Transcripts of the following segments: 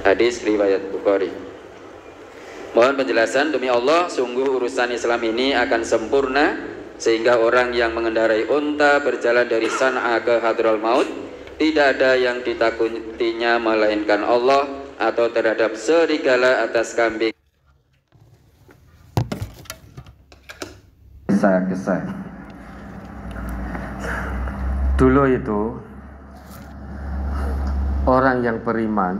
Hadis riwayat Bukhari. Mohon penjelasan, demi Allah, sungguh urusan Islam ini akan sempurna sehingga orang yang mengendarai unta berjalan dari San'a ke Hadral Maut tidak ada yang ditakutinya melainkan Allah, atau terhadap serigala atas kambing. Kisah dulu itu orang yang beriman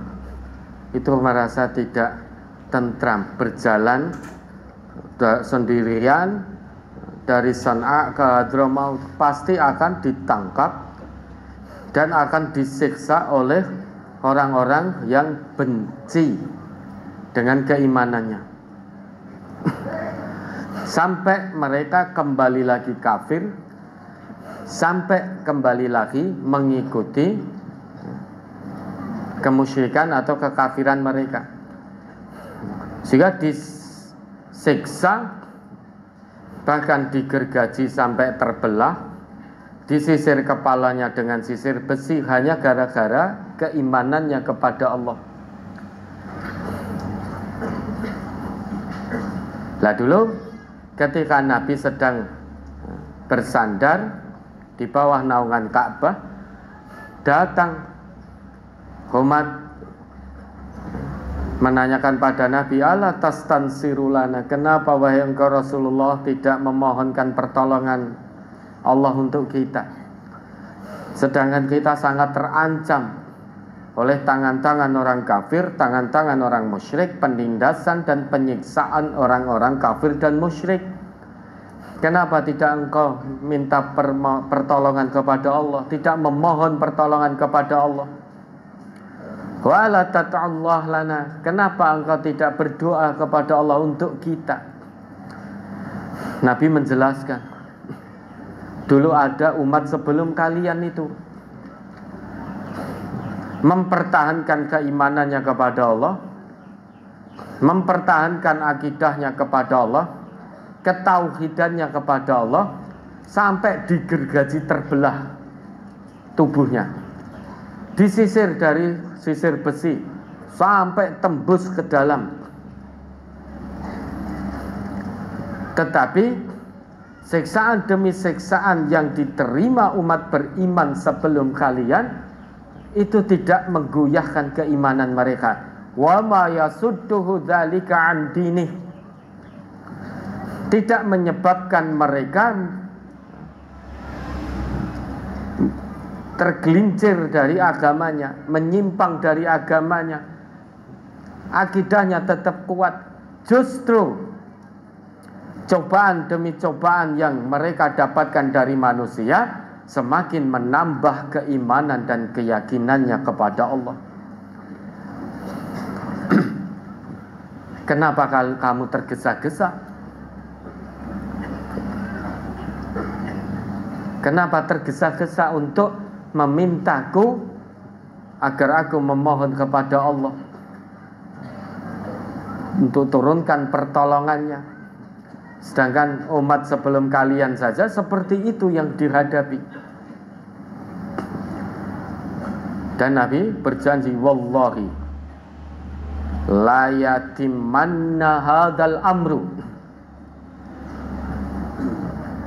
itu merasa tidak tentram berjalan sendirian dari San'a ke Hadramaut, pasti akan ditangkap dan akan disiksa oleh orang-orang yang benci dengan keimanannya sampai mereka kembali lagi kafir, sampai kembali lagi mengikuti kemusyrikan atau kekafiran mereka, sehingga disiksa, bahkan digergaji sampai terbelah, disisir kepalanya dengan sisir besi hanya gara-gara keimanannya kepada Allah. Lah dulu ketika Nabi sedang bersandar di bawah naungan Ka'bah, datang umat menanyakan pada Nabi, "Ala tastansirulana, kenapa wahai engkau Rasulullah tidak memohonkan pertolongan Allah untuk kita, sedangkan kita sangat terancam oleh tangan-tangan orang kafir, tangan-tangan orang musyrik, penindasan dan penyiksaan orang-orang kafir dan musyrik. Kenapa tidak engkau minta pertolongan kepada Allah, tidak memohon pertolongan kepada Allah? Wa la tata'allah lana, kenapa engkau tidak berdoa kepada Allah untuk kita?" Nabi menjelaskan, dulu ada umat sebelum kalian itu mempertahankan keimanannya kepada Allah, mempertahankan akidahnya kepada Allah, ketauhidannya kepada Allah, sampai digergaji terbelah tubuhnya, disisir dari sisir besi sampai tembus ke dalam. Tetapi siksaan demi siksaan yang diterima umat beriman sebelum kalian itu tidak menggoyahkan keimanan mereka. Wa ma yasudduhu dzalika an dinih, tidak menyebabkan mereka tergelincir dari agamanya, menyimpang dari agamanya, akidahnya tetap kuat. Justru cobaan demi cobaan yang mereka dapatkan dari manusia semakin menambah keimanan dan keyakinannya kepada Allah. Kenapa kamu tergesa-gesa? Kenapa tergesa-gesa untuk memintaku agar aku memohon kepada Allah untuk turunkan pertolongannya, sedangkan umat sebelum kalian saja seperti itu yang dihadapi. Dan Nabi berjanji, wallahi la yatimanna hadzal amru,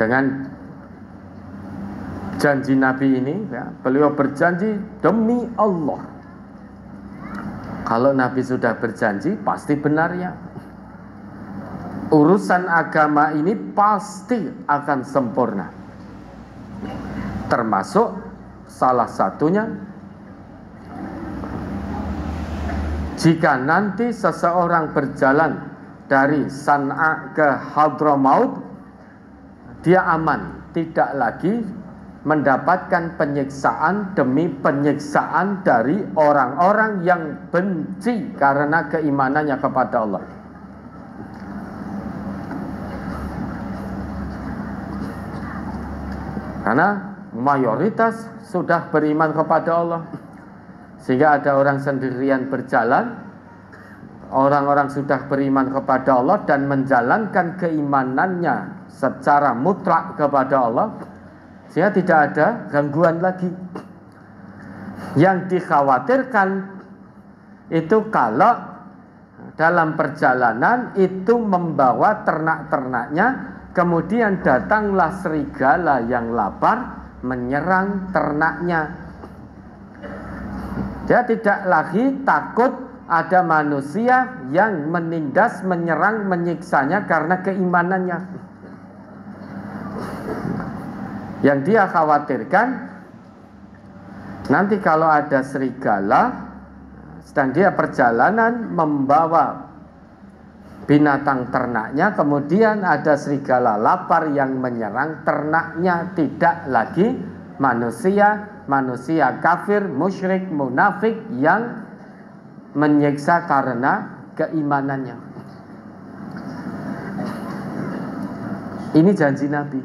dengan janji Nabi ini ya, beliau berjanji demi Allah, kalau Nabi sudah berjanji pasti benar ya. Urusan agama ini pasti akan sempurna. Termasuk salah satunya, jika nanti seseorang berjalan dari San'a ke Hadramaut, dia aman, tidak lagi mendapatkan penyiksaan demi penyiksaan dari orang-orang yang benci karena keimanannya kepada Allah. Karena mayoritas sudah beriman kepada Allah, sehingga ada orang sendirian berjalan. Orang-orang sudah beriman kepada Allah dan menjalankan keimanannya secara mutlak kepada Allah, sehingga tidak ada gangguan lagi. Yang dikhawatirkan itu kalau dalam perjalanan itu membawa ternak-ternaknya, kemudian datanglah serigala yang lapar menyerang ternaknya. Dia tidak lagi takut ada manusia yang menindas, menyerang, menyiksanya karena keimanannya. Yang dia khawatirkan nanti kalau ada serigala sedang dia perjalanan membawa binatang ternaknya, kemudian ada serigala lapar yang menyerang ternaknya, tidak lagi manusia kafir, musyrik, munafik yang menyiksa karena keimanannya. Ini janji Nabi.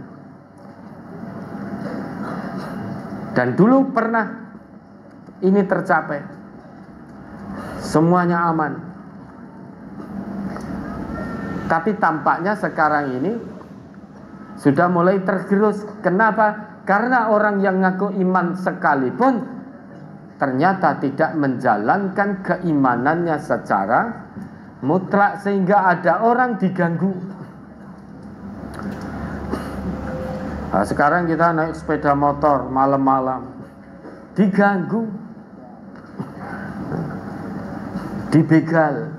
Dan dulu pernah ini tercapai. Semuanya aman. Tapi tampaknya sekarang ini sudah mulai tergerus. Kenapa? Karena orang yang ngaku iman sekalipun ternyata tidak menjalankan keimanannya secara mutlak, sehingga ada orang diganggu. Nah, sekarang kita naik sepeda motor malam-malam diganggu, dibegal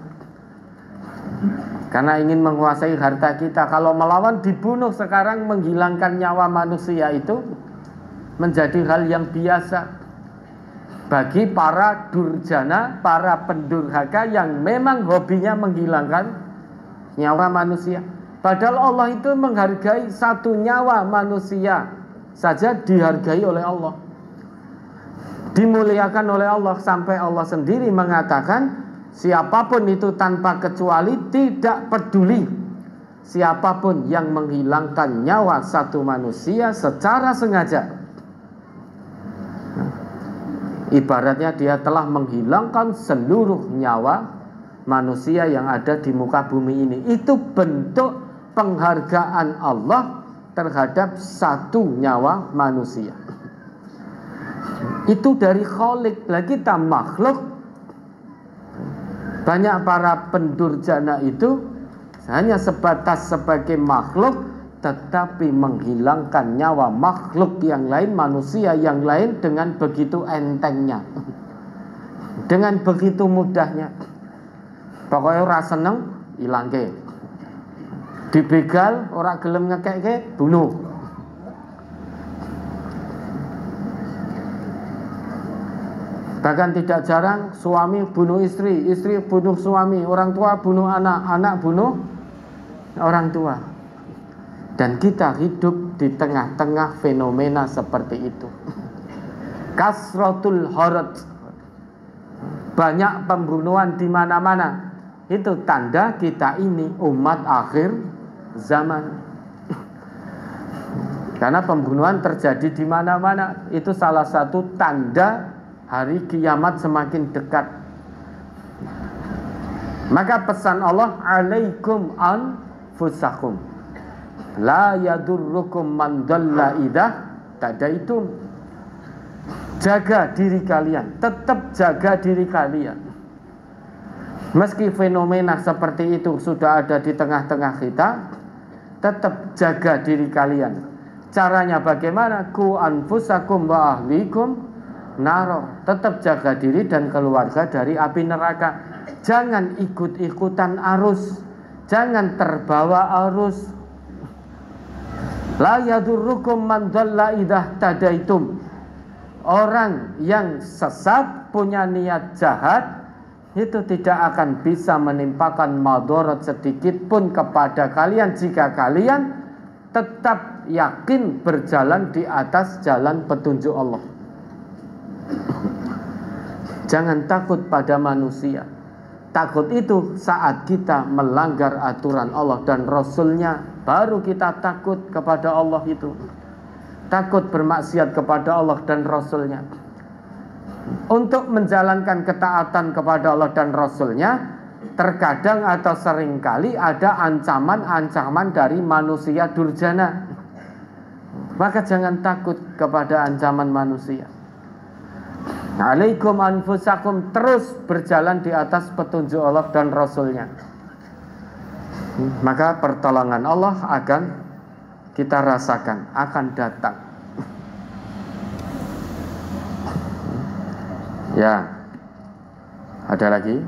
karena ingin menguasai harta kita. Kalau melawan dibunuh. Sekarang menghilangkan nyawa manusia itu menjadi hal yang biasa bagi para durjana, para pendurhaka yang memang hobinya menghilangkan nyawa manusia. Padahal Allah itu menghargai satu nyawa manusia saja, dihargai oleh Allah, dimuliakan oleh Allah, sampai Allah sendiri mengatakan siapapun itu tanpa kecuali, tidak peduli siapapun yang menghilangkan nyawa satu manusia secara sengaja, ibaratnya dia telah menghilangkan seluruh nyawa manusia yang ada di muka bumi ini. Itu bentuk penghargaan Allah terhadap satu nyawa manusia. Itu dari Khalik. Lah kita makhluk, banyak para pendurjana itu hanya sebatas sebagai makhluk, tetapi menghilangkan nyawa makhluk yang lain, manusia yang lain dengan begitu entengnya, dengan begitu mudahnya. Pokoknya ora seneng ilangke, dibegal ora gelem ngekeke, bunuh. Bahkan tidak jarang suami bunuh istri, istri bunuh suami, orang tua bunuh anak, anak bunuh orang tua. Dan kita hidup di tengah-tengah fenomena seperti itu. Kasratul haraj, banyak pembunuhan di mana-mana. Itu tanda kita ini umat akhir zaman. Karena pembunuhan terjadi di mana-mana. Itu salah satu tanda hari kiamat semakin dekat. Maka pesan Allah, alaikum anfusakum la yadurrukum man dhalla idza tadaitum. Jaga diri kalian, tetap jaga diri kalian. Meski fenomena seperti itu sudah ada di tengah-tengah kita, tetap jaga diri kalian. Caranya bagaimana? Ku anfusakum wa ahlikum naro. Tetap jaga diri dan keluarga dari api neraka. Jangan ikut-ikutan arus, jangan terbawa arus. La yadurrukum man dhalla idza tadaitum. Orang yang sesat, punya niat jahat, itu tidak akan bisa menimpakan madarat sedikit pun kepada kalian jika kalian tetap yakin berjalan di atas jalan petunjuk Allah. Jangan takut pada manusia. Takut itu saat kita melanggar aturan Allah dan Rasulnya, baru kita takut kepada Allah itu. Takut bermaksiat kepada Allah dan Rasulnya. Untuk menjalankan ketaatan kepada Allah dan Rasulnya, terkadang atau seringkali ada ancaman-ancaman dari manusia durjana. Maka jangan takut kepada ancaman manusia. Alaikum anfusakum, terus berjalan di atas petunjuk Allah dan Rasulnya. Maka pertolongan Allah akan kita rasakan, akan datang. Ya, ada lagi?